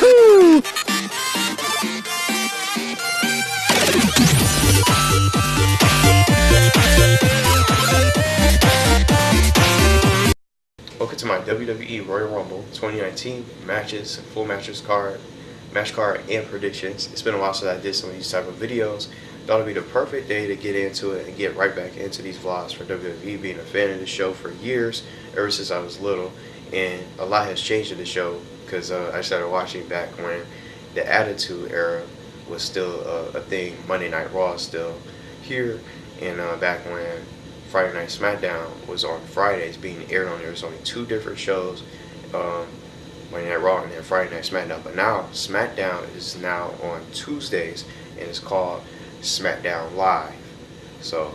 Woo! Welcome to my WWE Royal Rumble 2019 matches, full match card, and predictions. It's been a while since I did some of these type of videos. Thought it'd be the perfect day to get into it and get right back into these vlogs for WWE. Being a fan of the show for years, ever since I was little, and a lot has changed in the show because I started watching back when the Attitude Era was still a thing. Monday Night Raw is still here, and back when Friday Night SmackDown was on Fridays being aired on there. There's only two different shows, Monday Night Raw and then Friday Night SmackDown. But now SmackDown is now on Tuesdays and it's called SmackDown Live. So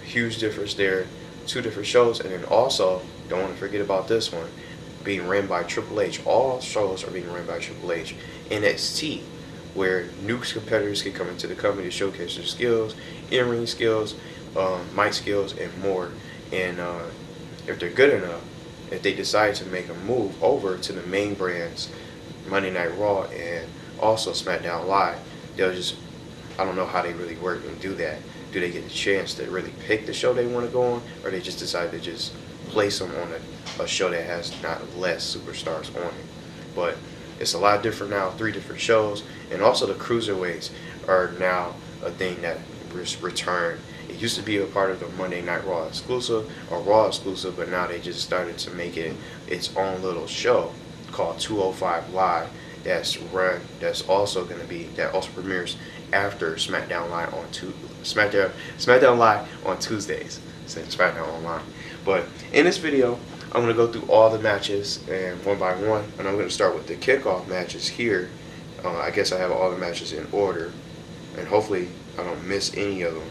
huge difference there. Two different shows, and then also don't want to forget about this one being ran by Triple H. All shows are being ran by Triple H. NXT, where new competitors can come into the company to showcase their skills, in-ring skills, mic skills, and more. And if they're good enough, if they decide to make a move over to the main brands, Monday Night Raw and also SmackDown Live, they'll just, I don't know how they really work and do that. Do they get a chance to really pick the show they want to go on, or they just decide to just place them on a show that has not less superstars on it? But it's a lot different now, 3 different shows, and also the Cruiserweights are now a thing that returned. It used to be a part of the Monday Night Raw exclusive or Raw exclusive, but now they just started to make it its own little show called 205 Live. That's also going to be, that also premieres after SmackDown Live on SmackDown Live on Tuesdays, saying SmackDown Online. But in this video, I'm going to go through all the matches and one by one, and I'm going to start with the kickoff matches here. I guess I have all the matches in order, and hopefully I don't miss any of them.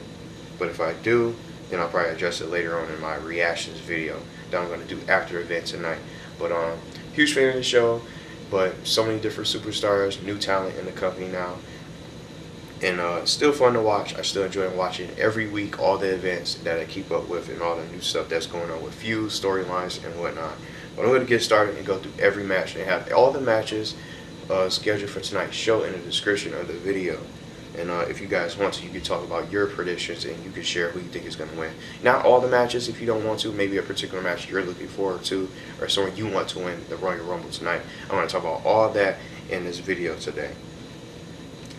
But if I do, then I'll probably address it later on in my reactions video that I'm going to do after the event tonight. But huge fan of the show, but so many different superstars, new talent in the company now, and still fun to watch. I still enjoy watching every week all the events that I keep up with and all the new stuff that's going on with feuds, storylines, and whatnot. But I'm going to get started and go through every match and have all the matches scheduled for tonight's show in the description of the video. And if you guys want to, you can talk about your predictions and you can share who you think is going to win. Not all the matches if you don't want to. Maybe a particular match you're looking forward to, or someone you want to win the Royal Rumble tonight. I'm going to talk about all that in this video today.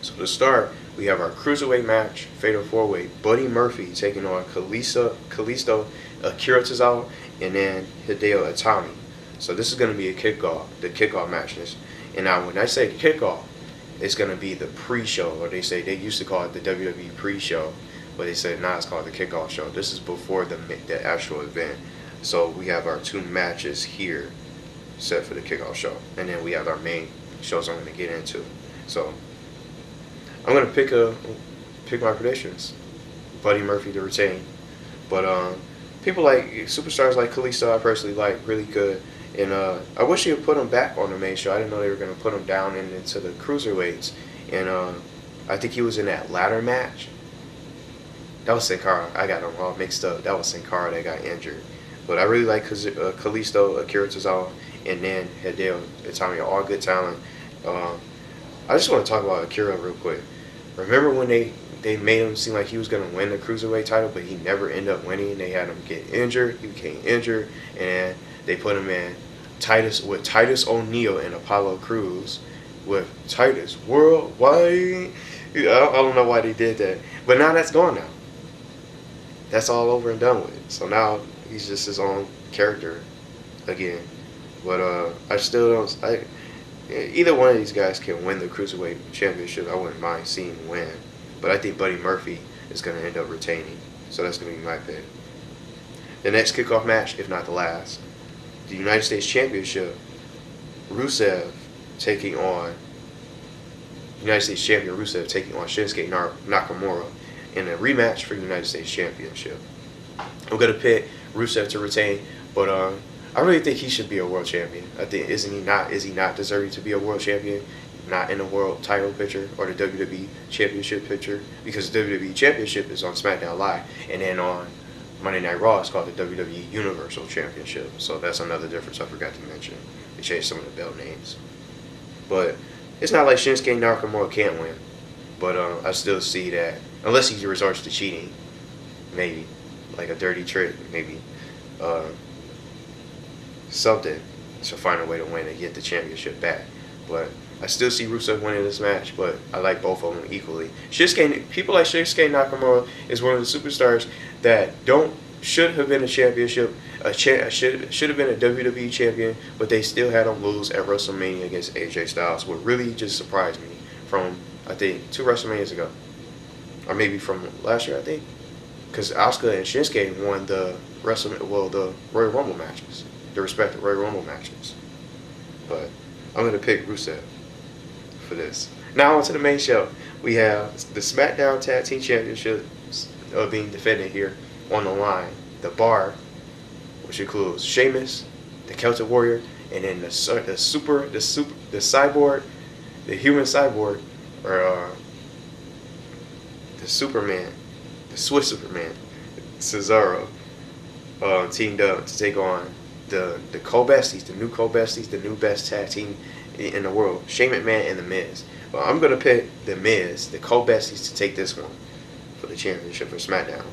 So to start, we have our Cruiserweight match, Fatal 4-Way. Buddy Murphy taking on Kalisto, Akira Tozawa, and then Hideo Itami. So this is going to be a kickoff, the kickoff match. And now when I say kickoff, it's going to be the pre-show, or they used to call it the WWE pre-show, but they said now it's called the kickoff show. This is before the actual event. So we have our 2 matches here set for the kickoff show, and then we have our main shows I'm going to get into. So I'm going to pick my predictions. Buddy Murphy to retain, but people like superstars like Kalisto, I personally like really good. And I wish they would put him back on the main show. I didn't know they were going to put him down into the Cruiserweights. And I think he was in that ladder match. That was Sin Cara. I got them all mixed up. That was Sin Cara that got injured. But I really like Kalisto, Akira Tozawa, and then Hideo Itami, all good talent. I just want to talk about Akira real quick. Remember when they made him seem like he was going to win the Cruiserweight title, but he never ended up winning? They had him get injured. He became injured, and they put him in Titus O'Neil and Apollo Crews with Titus Worldwide. I don't know why they did that, but now that's gone now. That's all over and done with. So now he's just his own character again. But I still don't. Either one of these guys can win the Cruiserweight Championship. I wouldn't mind seeing him win, but I think Buddy Murphy is going to end up retaining. So that's going to be my pick. The next kickoff match, if not the last, the United States Championship, Rusev taking on United States Champion taking on Shinsuke Nakamura in a rematch for the United States Championship. I'm gonna pick Rusev to retain, but I really think he should be a world champion. I think is he not deserving to be a world champion? Not in the world title picture or the WWE Championship picture, because the WWE Championship is on SmackDown Live, and then on Monday Night Raw is called the WWE Universal Championship. So that's another difference I forgot to mention. They changed some of the belt names. But it's not like Shinsuke Nakamura can't win. But I still see that, unless he resorts to cheating, maybe. Like a dirty trick, maybe. Something to find a way to win and get the championship back. But I still see Rusev winning this match, but I like both of them equally. People like Shinsuke Nakamura is one of the superstars that should have been a championship, should have been a WWE champion, but they still had him lose at WrestleMania against AJ Styles. What really just surprised me from, I think, 2 WrestleManias ago, or maybe from last year, I think, because Asuka and Shinsuke won the Royal Rumble matches, the respective Royal Rumble matches. But I'm gonna pick Rusev for this. Now on to the main show. We have the SmackDown Tag Team Championships being defended here on the line. The Bar, which includes Sheamus, the Celtic Warrior, and then the cyborg, the human cyborg, or the Superman, the Swiss Superman, Cesaro, teamed up to take on the co-besties, the new co-besties, the new best tag team in the world, Shane McMahon and the Miz. Well, I'm gonna pick the Miz, the co-besties, to take this one for the championship for SmackDown.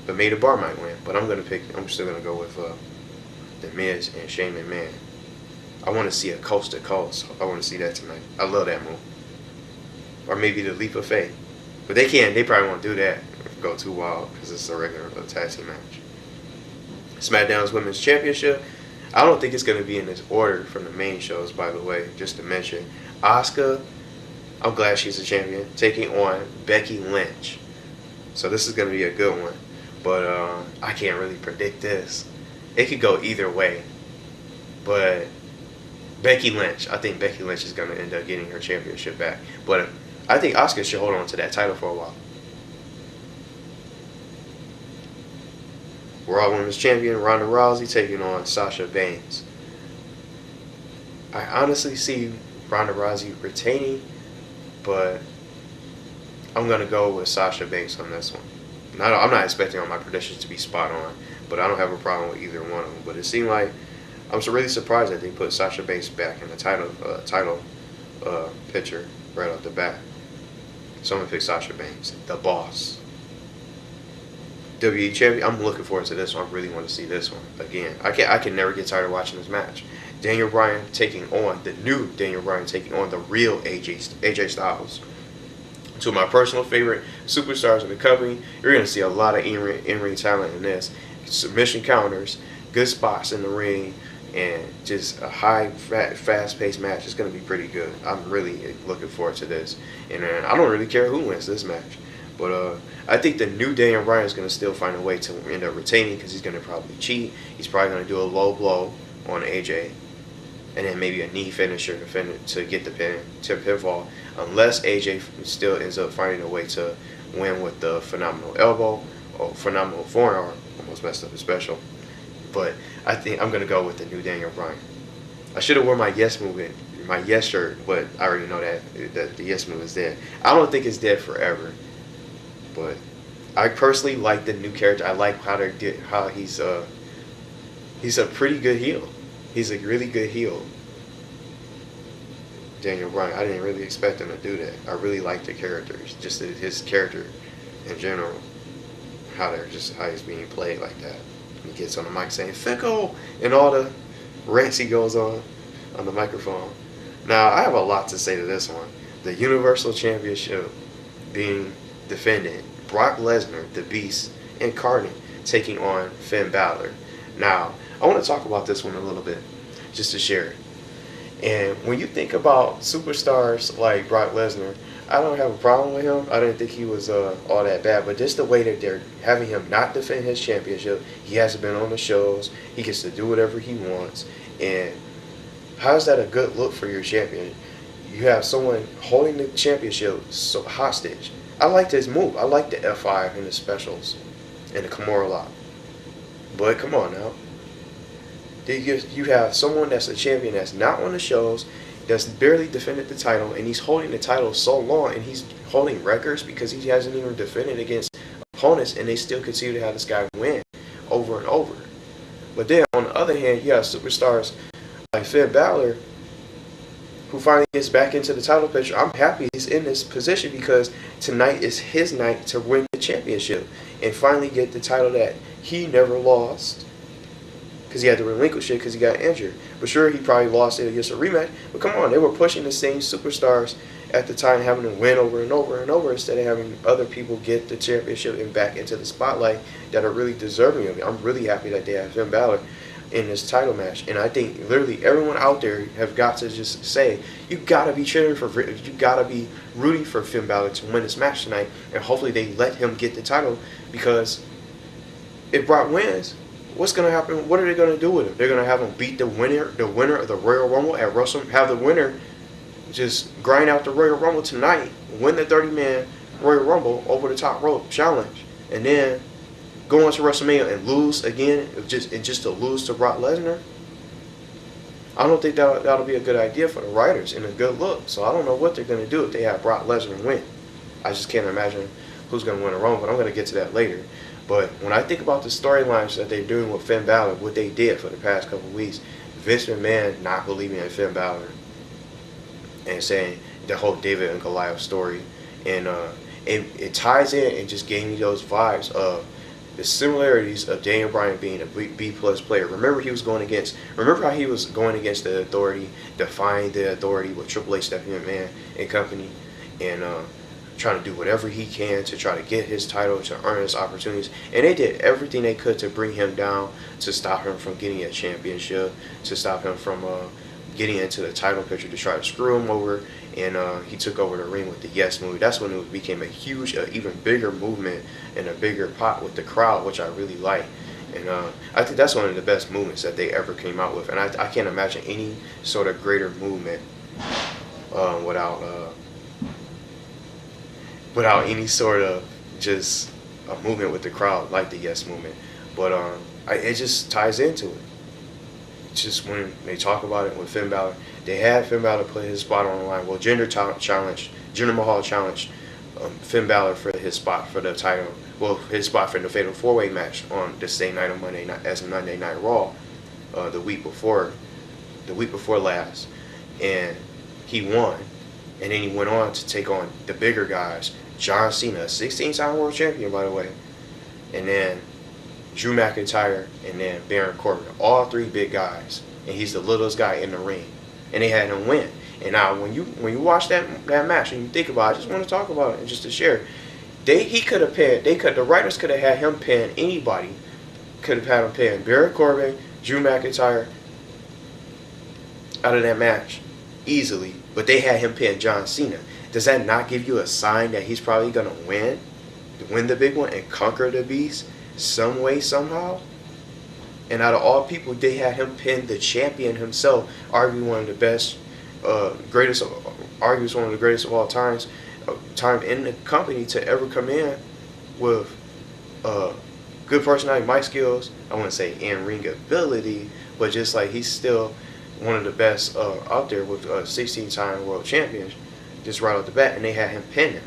But maybe the Bar might win. But I'm still gonna go with the Miz and Shane McMahon. I want to see a coast to coast. I want to see that tonight. I love that move. Or maybe the Leap of Faith. But they probably won't do that. Go too wild because it's a regular tag team match. SmackDown's Women's Championship. I don't think it's going to be in this order from the main shows, by the way, just to mention. Asuka, I'm glad she's a champion, taking on Becky Lynch. So this is going to be a good one. But I can't really predict this. It could go either way. But Becky Lynch, I think Becky Lynch is going to end up getting her championship back. But I think Asuka should hold on to that title for a while. Raw Women's Champion Ronda Rousey taking on Sasha Banks. I honestly see Ronda Rousey retaining, but I'm going to go with Sasha Banks on this one. I'm not expecting all my predictions to be spot on, but I don't have a problem with either one of them. But it seemed like I'm really surprised that they put Sasha Banks back in the title picture right off the bat. So I'm going to pick Sasha Banks, the boss. WWE Champion, I'm looking forward to this one. I really want to see this one again. I can never get tired of watching this match. The new Daniel Bryan taking on the real AJ Styles. Two of my personal favorite superstars in the company. You're going to see a lot of in-ring talent in this. Submission counters, good spots in the ring, and just a high, fast-paced match. It's going to be pretty good. I'm really looking forward to this. And I don't really care who wins this match. But I think the new Daniel Bryan is going to still find a way to end up retaining because he's going to probably cheat. He's probably going to do a low blow on AJ. And then maybe a knee finisher to get the pinfall. Unless AJ still ends up finding a way to win with the phenomenal elbow or phenomenal forearm. Almost messed up his special. But I think I'm going to go with the new Daniel Bryan. I should have worn my Yes movement, my Yes shirt, but I already know that the Yes move is dead. I don't think it's dead forever. But I personally like the new character. I like how he's a pretty good heel. He's a really good heel. Daniel Bryan. I didn't really expect him to do that. I really like the characters, just his character in general, how he's being played like that. He gets on the mic saying "fickle" and all the rants he goes on the microphone. Now I have a lot to say to this one. The Universal Championship being defended. Brock Lesnar, the Beast, incarnate, taking on Finn Balor. Now, I want to talk about this one a little bit, just to share it. And when you think about superstars like Brock Lesnar, I don't have a problem with him. I didn't think he was all that bad, but just the way that they're having him not defend his championship, he hasn't been on the shows, he gets to do whatever he wants, and how is that a good look for your champion? You have someone holding the championship so hostage. I liked his move. I liked the F5 and the specials and the Kimura lock. But come on now. You have someone that's a champion that's not on the shows, that's barely defended the title, and he's holding the title so long, and he's holding records because he hasn't even defended against opponents, and they still continue to have this guy win over and over. But then on the other hand, you have superstars like Finn Balor who finally gets back into the title picture. I'm happy he's in this position because tonight is his night to win the championship and finally get the title that he never lost because he had to relinquish it because he got injured. But sure, he probably lost it against a rematch. But come on, they were pushing the same superstars at the time, having to win over and over and over instead of having other people get the championship and back into the spotlight that are really deserving of it. I'm really happy that they have Finn Balor in this title match, and I think literally everyone out there have got to just say you gotta be cheering for, you gotta be rooting for Finn Balor to win this match tonight, and hopefully they let him get the title, because if Brock wins, what's gonna happen? What are they gonna do with him? They're gonna have him beat the winner of the Royal Rumble at WrestleMania, have the winner just grind out the Royal Rumble tonight, win the 30-man Royal Rumble over the top rope challenge, and then go into WrestleMania and lose again, just to lose to Brock Lesnar. I don't think that'll be a good idea for the writers and a good look. So I don't know what they're going to do if they have Brock Lesnar win. I just can't imagine who's going to win the Rumble, but I'm going to get to that later. But when I think about the storylines that they're doing with Finn Balor, what they did for the past couple of weeks, Vince McMahon not believing in Finn Balor and saying the whole David and Goliath story, and it ties in and just gave me those vibes of the similarities of Daniel Bryan being a B-plus player. Remember how he was going against the Authority, defying the Authority with Triple H, Stephanie McMahon and company, and trying to do whatever he can to try to get his title, to earn his opportunities. And they did everything they could to bring him down, to stop him from getting a championship, to stop him from getting into the title picture, to try to screw him over. And he took over the ring with the Yes move. That's when it became a huge, even bigger movement and a bigger pop with the crowd, which I really like. And I think that's one of the best movements that they ever came out with. And I can't imagine any sort of greater movement without any sort of just a movement with the crowd like the Yes movement. But it just ties into it. Just when they talk about it with Finn Balor, they had Finn Balor put his spot on the line. Well, Jinder Mahal challenged Finn Balor for his spot for the title. Well, his spot for the Fatal 4-Way match on the same night on Monday night as Monday Night Raw, the week before last, and he won. And then he went on to take on the bigger guys, John Cena, 16-time world champion, by the way, and then Drew McIntyre, and then Baron Corbin, all three big guys, and he's the littlest guy in the ring, and they had him win. And now when you watch that match and you think about it, I just want to talk about it and just to share, the writers could have had him pin anybody, could have had him pin Baron Corbin, Drew McIntyre out of that match easily, but they had him pin John Cena. Does that not give you a sign that he's probably gonna win the big one and conquer the beast some way, somehow? And out of all people, they had him pin the champion himself, arguably one of the best, greatest of all time in the company to ever come in with good personality, mic skills. I wouldn't say in-ring ability, but just like he's still one of the best out there with 16-time world champions, just right off the bat, and they had him pin him.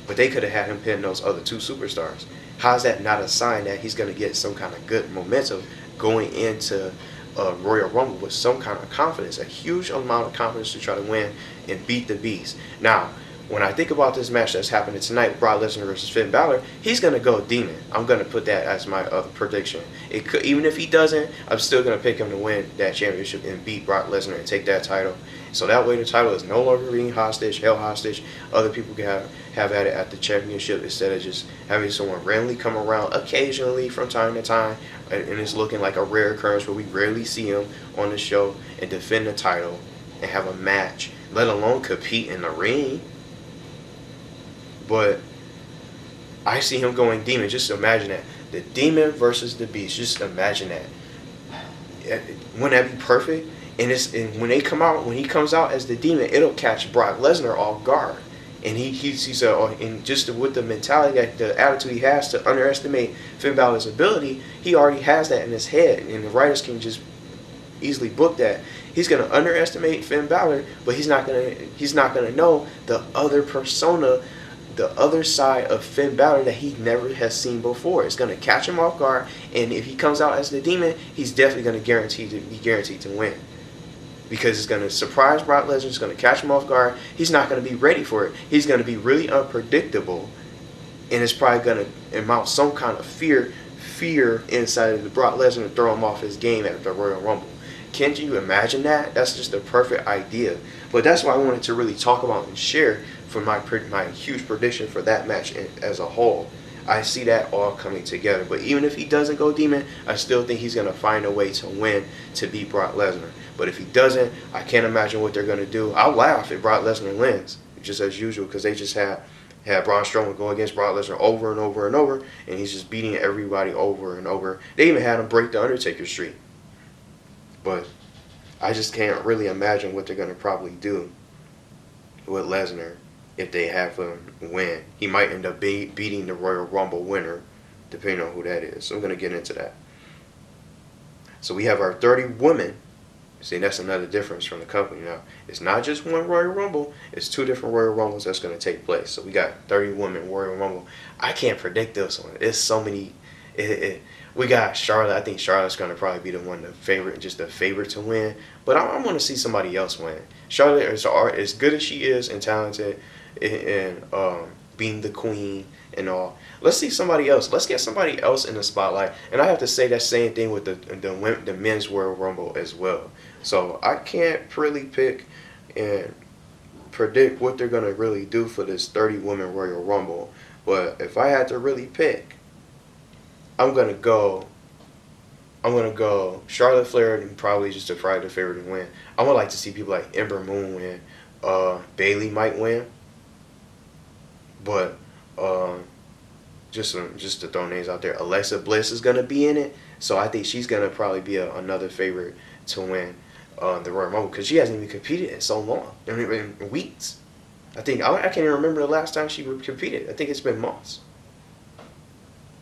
But they could have had him pin those other two superstars. How's that not a sign that he's going to get some kind of good momentum going into Royal Rumble with some kind of confidence, a huge amount of confidence to try to win and beat the Beast? Now, when I think about this match that's happening tonight, Brock Lesnar versus Finn Balor, he's going to go demon. I'm going to put that as my prediction. Even if he doesn't, I'm still going to pick him to win that championship and beat Brock Lesnar and take that title. So that way the title is no longer being held hostage. Other people can have at it at the championship instead of just having someone randomly come around occasionally from time to time. And it's looking like a rare occurrence where we rarely see him on the show and defend the title and have a match, let alone compete in the ring. But I see him going demon. Just imagine that. The demon versus the beast. Just imagine that. Wouldn't that be perfect? And when he comes out as the demon, it'll catch Brock Lesnar off guard. And he's and just with the mentality, the attitude he has to underestimate Finn Balor's ability, he already has that in his head, and the writers can just easily book that. He's gonna underestimate Finn Balor, but he's not gonna know the other persona, the other side of Finn Balor that he never has seen before. It's gonna catch him off guard, and if he comes out as the demon, he's definitely gonna be guaranteed to win. because it's going to surprise Brock Lesnar. It's going to catch him off guard. He's not going to be ready for it. He's going to be really unpredictable, and it's probably going to amount some kind of fear inside of the Brock Lesnar to throw him off his game at the Royal Rumble. Can't you imagine that? That's just a perfect idea. But that's why I wanted to really talk about and share for my huge prediction for that match as a whole. I see that all coming together. But even if he doesn't go Demon, I still think he's going to find a way to win to beat Brock Lesnar. But if he doesn't, I can't imagine what they're going to do. I'll laugh if Brock Lesnar wins, just as usual, because they just had Braun Strowman go against Brock Lesnar over and over and over, and he's just beating everybody over and over. They even had him break the Undertaker streak. But I just can't really imagine what they're going to probably do with Lesnar if they have him win. He might end up beating the Royal Rumble winner, depending on who that is. So I'm going to get into that. So we have our 30 women. See, that's another difference from the company now. It's not just one Royal Rumble. It's 2 different Royal Rumbles that's going to take place. So we got 30 women Royal Rumble. I can't predict this one. It's so many. We got Charlotte. I think Charlotte's going to probably be the one, the favorite to win. But I want to see somebody else win. Charlotte is as good as she is and talented and being the queen and all. Let's see somebody else. Let's get somebody else in the spotlight. And I have to say that same thing with the men's Royal Rumble as well. So I can't really pick and predict what they're going to really do for this 30 women Royal Rumble. But if I had to really pick, I'm gonna go Charlotte Flair, and probably just the favorite to win. I would like to see people like Ember Moon win. Bayley might win, but just to throw names out there, Alexa Bliss is gonna be in it, so I think she's gonna probably be another favorite to win the Royal Rumble because she hasn't even competed in so long, in weeks. I can't even remember the last time she competed. I think it's been months.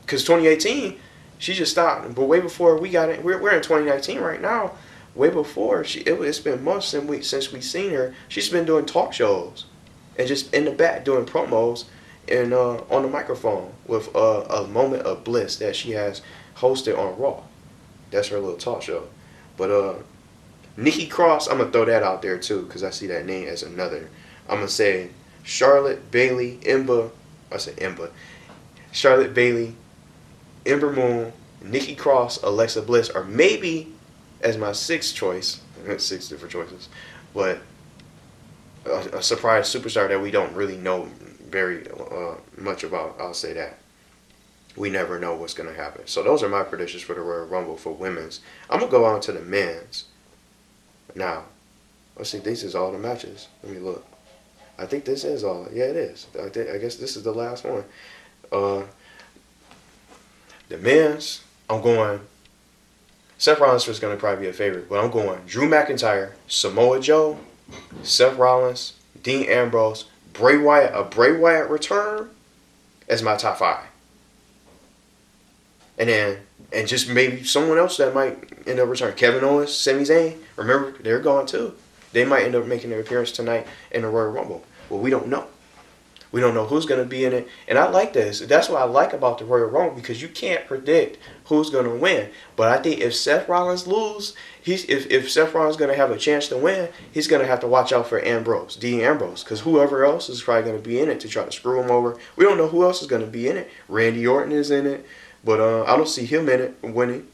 Because 2018, she just stopped. But way before we got it, we're in 2019 right now. Way before, it's been months since we've seen her. She's been doing talk shows and just in the back doing promos and on the microphone with a moment of bliss that she has hosted on Raw. That's her little talk show. But Nikki Cross, I'm going to throw that out there too because I see that name as another. I'm going to say Charlotte, Bayley, Charlotte, Bayley, Ember Moon, Nikki Cross, Alexa Bliss, or maybe as my 6th choice, 6 different choices, but a surprise superstar that we don't really know very much about. I'll say that. We never know what's going to happen. So those are my predictions for the Royal Rumble for women's. I'm going to go on to the men's. Now, let's see, these is all the matches. Let me look. I think this is all. Yeah, it is. I guess this is the last one. The men's, I'm going, Seth Rollins is going to probably be a favorite, but I'm going Drew McIntyre, Samoa Joe, Seth Rollins, Dean Ambrose, Bray Wyatt, a Bray Wyatt return as my top 5. And just maybe someone else that might end up returning. Kevin Owens, Sami Zayn, remember, they're gone too. They might end up making their appearance tonight in the Royal Rumble. Well, we don't know. We don't know who's going to be in it. And I like this. That's what I like about the Royal Rumble because you can't predict who's going to win. But I think if Seth Rollins loses, if Seth Rollins is going to have a chance to win, he's going to have to watch out for Dean Ambrose. Because whoever else is probably going to be in it to try to screw him over. We don't know who else is going to be in it. Randy Orton is in it. But I don't see him in it winning.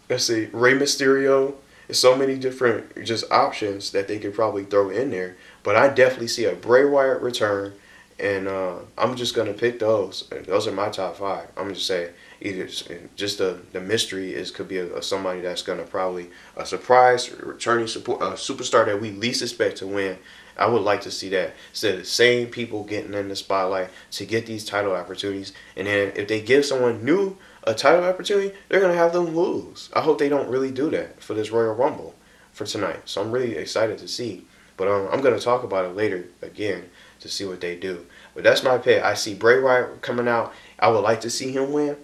Let's see. Rey Mysterio. There's so many different just options that they could probably throw in there. But I definitely see a Bray Wyatt return. And I'm just going to pick those. Those are my top 5. I'm going to say either just the mystery could be somebody that's going to probably a surprise returning superstar that we least expect to win. I would like to see that. Instead of the same people getting in the spotlight to get these title opportunities. And then if they give someone new a title opportunity, they're going to have them lose. I hope they don't really do that for this Royal Rumble for tonight. So I'm really excited to see. But I'm going to talk about it later again to see what they do. But that's my pick. I see Bray Wyatt coming out. I would like to see him win.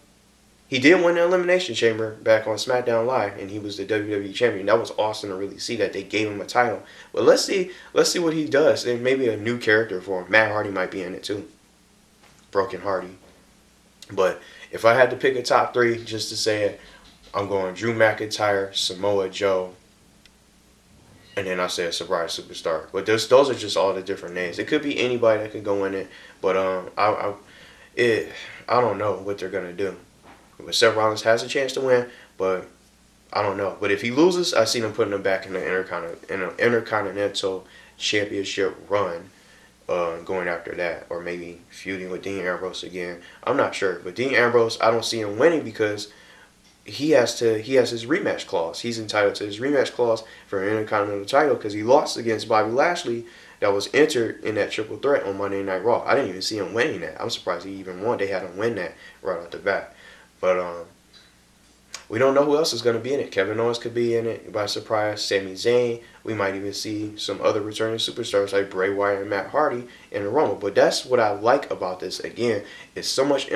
He did win the Elimination Chamber back on SmackDown Live, and he was the WWE Champion. That was awesome to really see that they gave him a title. But let's see what he does. There may be a new character for him. Matt Hardy might be in it too. Broken Hardy. But if I had to pick a top 3, just to say it, I'm going Drew McIntyre, Samoa Joe, And then I said surprise superstar. But those are just all the different names. It could be anybody that could go in it. But I don't know what they're gonna do. But Seth Rollins has a chance to win, but I don't know. But if he loses, I see them putting him back in the Intercontinental Championship run, going after that, or maybe feuding with Dean Ambrose again. I'm not sure, but Dean Ambrose, I don't see him winning because he has his rematch clause. He's entitled to his rematch clause for an Intercontinental title because he lost against Bobby Lashley that was entered in that triple threat on Monday Night Raw. I didn't even see him winning that. I'm surprised he even won. They had him win that right off the bat. But we don't know who else is going to be in it. Kevin Owens could be in it by surprise. Sami Zayn. We might even see some other returning superstars like Bray Wyatt and Matt Hardy in the Rumble. But that's what I like about this. Again, it's so much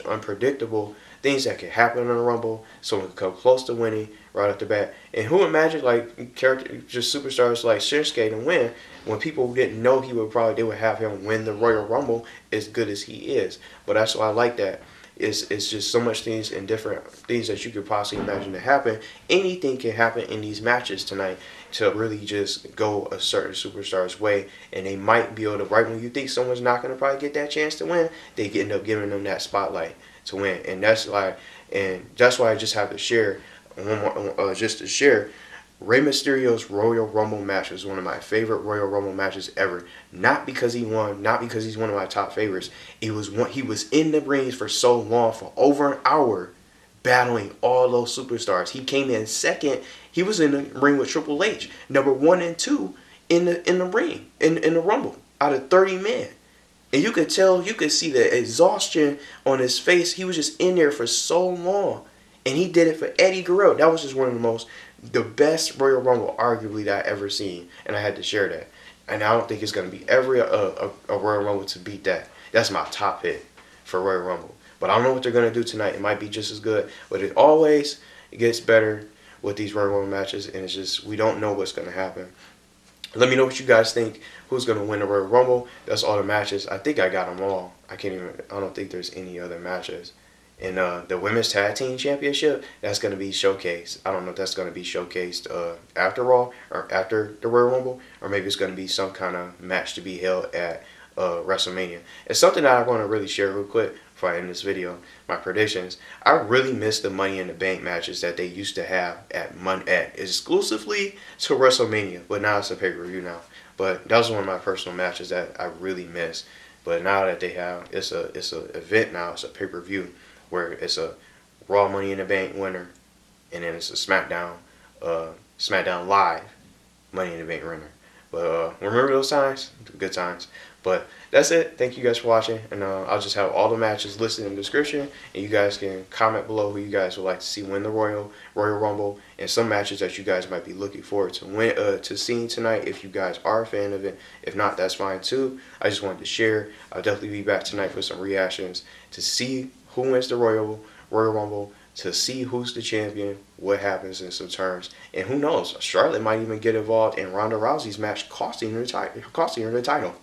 unpredictable things that can happen in the Rumble. Someone could come close to winning right off the bat. And who imagined just superstars like Shinsuke to win when people didn't know they would have him win the Royal Rumble as good as he is. But that's why I like that. It's just so much things and different things that you could possibly imagine to happen. Anything can happen in these matches tonight to really just go a certain superstar's way, and they might be able to, right when you think someone's not going to probably get that chance to win, they end up giving them that spotlight to win. And that's why I just have to share one more, just to share. Rey Mysterio's Royal Rumble match was one of my favorite Royal Rumble matches ever. Not because he won, not because he's one of my top favorites. He was in the rings for so long, for over an hour, battling all those superstars. He came in second. He was in the ring with Triple H, number 1 and 2 in the ring, in the Rumble, out of 30 men. And you could see the exhaustion on his face. He was just in there for so long. And he did it for Eddie Guerrero. That was just one of the best Royal Rumble, arguably, that I ever seen. And I had to share that. And I don't think it's going to be a Royal Rumble to beat that. That's my top hit for Royal Rumble. But I don't know what they're going to do tonight. It might be just as good. But it gets better with these Royal Rumble matches. And it's just, we don't know what's going to happen. Let me know what you guys think. Who's going to win the Royal Rumble? That's all the matches. I think I got them all. I don't think there's any other matches. And the Women's Tag Team Championship, that's going to be showcased. I don't know if that's going to be showcased after Raw or after the Royal Rumble, or maybe it's going to be some kind of match to be held at WrestleMania. It's something that I want to really share real quick before I end this video. My predictions. I really miss the Money in the Bank matches that they used to have at exclusively to WrestleMania, but now it's a pay-per-view now. But that was one of my personal matches that I really miss. But now that they have, it's a event now. It's a pay-per-view where it's a Raw Money in the Bank winner, and then it's a SmackDown Live Money in the Bank winner. But remember those times? Good times. But that's it. Thank you guys for watching, and I'll just have all the matches listed in the description, and you guys can comment below who you guys would like to see win the Royal Rumble, and some matches that you guys might be looking forward to seeing tonight if you guys are a fan of it. If not, that's fine too. I just wanted to share. I'll definitely be back tonight for some reactions to see who wins the Royal Rumble, to see who's the champion, what happens in some terms, and who knows, Charlotte might even get involved in Ronda Rousey's match, costing her the title.